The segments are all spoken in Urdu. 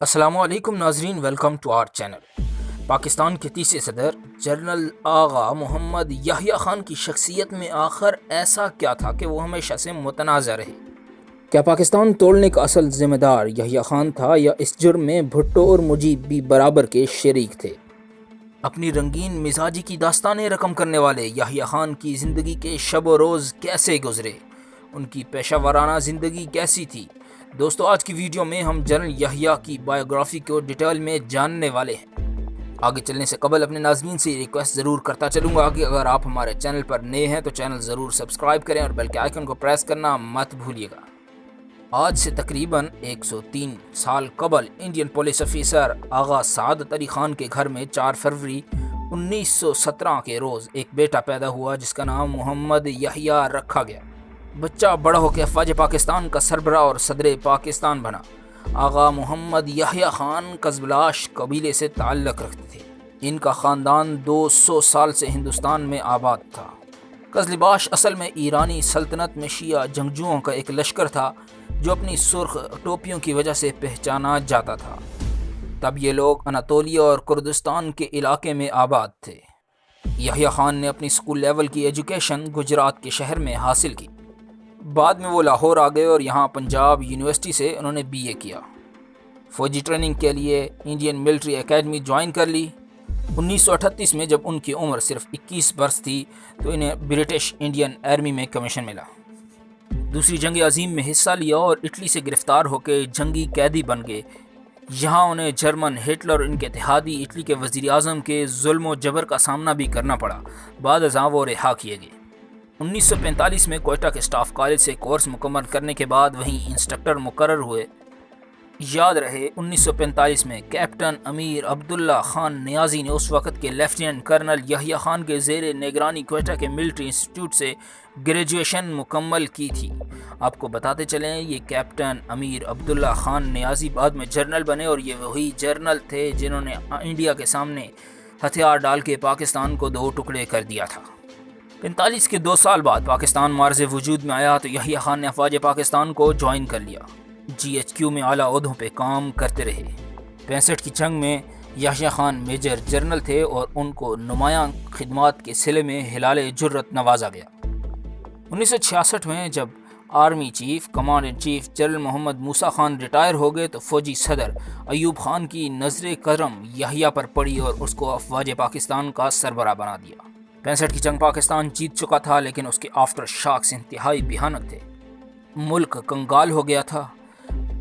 السلام علیکم ناظرین، welcome to our channel. Pakistan کے تیسرے صدر جنرل آغا محمد یحییٰ خان کی شخصیت میں آخر ایسا کیا تھا کہ وہ ہمیشہ سے متنازع رہے؟ کیا پاکستان توڑنے کا اصل ذمہ دار یحییٰ خان تھا یا اس جرم میں بھٹو اور مجیب بھی برابر کے شریک تھے؟ اپنی رنگین مزاجی کی داستانیں رقم کرنے والے یحییٰ خان کی زندگی کے شب و روز کیسے گزرے؟ ان کی پیشہ ورانہ زندگی کیسی تھی؟ دوستو، آج کی ویڈیو میں ہم جنرل یحییٰ کی بایوگرافی کو ڈیٹیل میں جاننے والے ہیں۔ آگے چلنے سے قبل اپنے ناظرین سے ریکویسٹ ضرور کرتا چلوں گا کہ اگر آپ ہمارے چینل پر نئے ہیں تو چینل ضرور سبسکرائب کریں اور بیل کے آئیکن کو پریس کرنا مت بھولیے گا۔ آج سے تقریباً 103 سال قبل انڈین پولیس افیسر آغا سعادت علی خان کے گھر میں 4 فروری 1917 کے روز ایک بیٹا پیدا ہوا جس کا نام محمد یحییٰ رکھا گیا۔ بچہ بڑا ہو کے افواج پاکستان کا سربراہ اور صدر پاکستان بنا۔ آغا محمد یحییٰ خان قزبلاش قبیلے سے تعلق رکھتے تھے۔ ان کا خاندان 200 سال سے ہندوستان میں آباد تھا۔ قزلباش اصل میں ایرانی سلطنت میں شیعہ جنگجوؤں کا ایک لشکر تھا جو اپنی سرخ ٹوپیوں کی وجہ سے پہچانا جاتا تھا۔ تب یہ لوگ اناطولیہ اور کردستان کے علاقے میں آباد تھے۔ یحییٰ خان نے اپنی اسکول لیول کی ایجوکیشن گجرات کے شہر میں حاصل کی۔ بعد میں وہ لاہور آ گئے اور یہاں پنجاب یونیورسٹی سے انہوں نے BA کیا۔ فوجی ٹریننگ کے لیے انڈین ملٹری اکیڈمی جوائن کر لی۔ 1938 میں جب ان کی عمر صرف 21 برس تھی تو انہیں برٹش انڈین آرمی میں کمیشن ملا۔ دوسری جنگ عظیم میں حصہ لیا اور اٹلی سے گرفتار ہو کے جنگی قیدی بن گئے۔ یہاں انہیں جرمن ہٹلر اور ان کے اتحادی اٹلی کے وزیر اعظم کے ظلم و جبر کا سامنا بھی کرنا پڑا۔ بعد ازاں وہ رہا کیے گئے۔ 1945 میں کوئٹہ کے اسٹاف کالج سے کورس مکمل کرنے کے بعد وہیں انسٹرکٹر مقرر ہوئے۔ یاد رہے 1945 میں کیپٹن امیر عبداللہ خان نیازی نے اس وقت کے لیفٹیننٹ کرنل یحییٰ خان کے زیر نگرانی کوئٹہ کے ملٹری انسٹیٹیوٹ سے گریجویشن مکمل کی تھی۔ آپ کو بتاتے چلیں یہ کیپٹن امیر عبداللہ خان نیازی بعد میں جنرل بنے اور یہ وہی جنرل تھے جنہوں نے انڈیا کے سامنے ہتھیار ڈال کے پاکستان کو 2 ٹکڑے کر دیا تھا۔ 45 کے 2 سال بعد پاکستان معرض وجود میں آیا تو یحییٰ خان نے افواج پاکستان کو جوائن کر لیا۔ GHQ میں اعلیٰ عہدوں پہ کام کرتے رہے۔ 65 کی جنگ میں یحییٰ خان میجر جنرل تھے اور ان کو نمایاں خدمات کے صلے میں ہلال جرت نوازا گیا۔ 1966 میں جب army chief command in chief general Muhammad Musa Khan retire ہو گئے تو فوجی صدر ایوب خان کی نظر کرم یحییٰ پر پڑی اور اس کو افواج پاکستان کا سربراہ بنا دیا۔ 65 کی جنگ پاکستان جیت چکا تھا لیکن اس کے آفٹر شاکس انتہائی بھیانک تھے۔ ملک کنگال ہو گیا تھا۔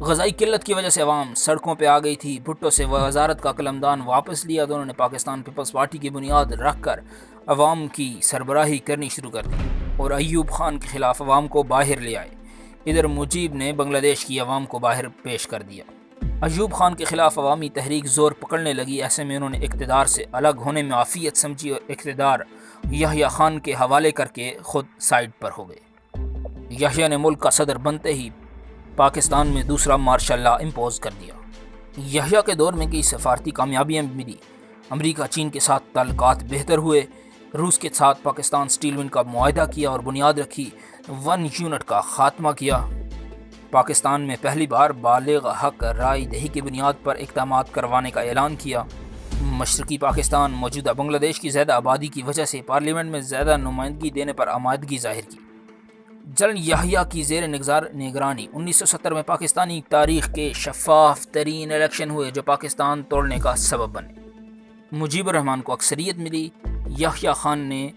غذائی قلت کی وجہ سے عوام سڑکوں پہ آ گئی تھی۔ بھٹو سے وزارت کا قلمدان واپس لیا تو انہوں نے پاکستان پیپلز پارٹی کی بنیاد رکھ کر عوام کی سربراہی کرنی شروع کر دی اور ایوب خان کے خلاف عوام کو باہر لے آئے۔ ادھر مجیب نے بنگلہ دیش کی عوام کو باہر پیش کر دیا۔ ایوب خان کے خلاف عوامی تحریک زور پکڑنے لگی۔ ایسے میں انہوں نے اقتدار سے الگ ہونے میں عافیت سمجھی اور اقتدار یحییٰ خان کے حوالے کر کے خود سائیڈ پر ہو گئے۔ یحییٰ نے ملک کا صدر بنتے ہی پاکستان میں دوسرا مارشل لا امپوز کر دیا۔ یحییٰ کے دور میں کئی سفارتی کامیابیاں ملی۔ امریکہ چین کے ساتھ تعلقات بہتر ہوئے۔ روس کے ساتھ پاکستان سٹیل مل کا معاہدہ کیا اور بنیاد رکھی۔ 1 یونٹ کا خاتمہ کیا۔ پاکستان میں پہلی بار بالغ حق رائے دہی کی بنیاد پر اقدامات کروانے کا اعلان کیا۔ مشرقی پاکستان موجودہ بنگلہ دیش کی زیادہ آبادی کی وجہ سے پارلیمنٹ میں زیادہ نمائندگی دینے پر آمادگی ظاہر کی۔ جنرل یحییٰ کی زیر نگرانی 1970 میں پاکستانی تاریخ کے شفاف ترین الیکشن ہوئے جو پاکستان توڑنے کا سبب بنے۔ مجیب الرحمان کو اکثریت ملی۔ یحییٰ خان نے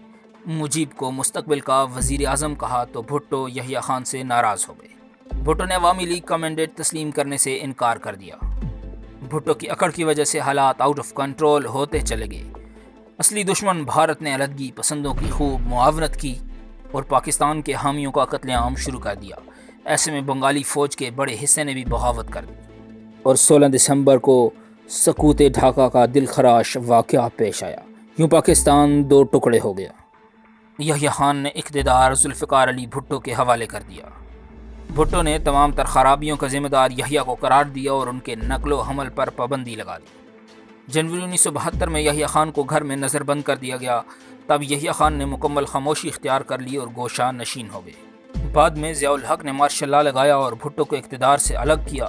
مجیب کو مستقبل کا وزیر اعظم کہا تو بھٹو یحییٰ خان سے ناراض ہو گئے۔ بھٹو نے عوامی لیگ کا مینڈیٹ تسلیم کرنے سے انکار کر دیا۔ بھٹو کی اکڑ کی وجہ سے حالات آؤٹ آف کنٹرول ہوتے چلے گئے۔ اصلی دشمن بھارت نے علیحدگی پسندوں کی خوب معاونت کی اور پاکستان کے حامیوں کا قتل عام شروع کر دیا۔ ایسے میں بنگالی فوج کے بڑے حصے نے بھی بغاوت کر دی اور 16 دسمبر کو سقوط ڈھاکہ کا دل خراش واقعہ پیش آیا۔ یوں پاکستان 2 ٹکڑے ہو گیا۔ یحییٰ خان نے اقتدار ذوالفقار علی بھٹو کے حوالے کر دیا۔ بھٹو نے تمام تر خرابیوں کا ذمہ دار یحییٰ کو قرار دیا اور ان کے نقل و حمل پر پابندی لگا دی۔ جنوری 1972 میں یحییٰ خان کو گھر میں نظر بند کر دیا گیا۔ تب یحییٰ خان نے مکمل خاموشی اختیار کر لی اور گوشہ نشین ہو گئے۔ بعد میں ضیاء الحق نے مارشل لا لگایا اور بھٹو کو اقتدار سے الگ کیا۔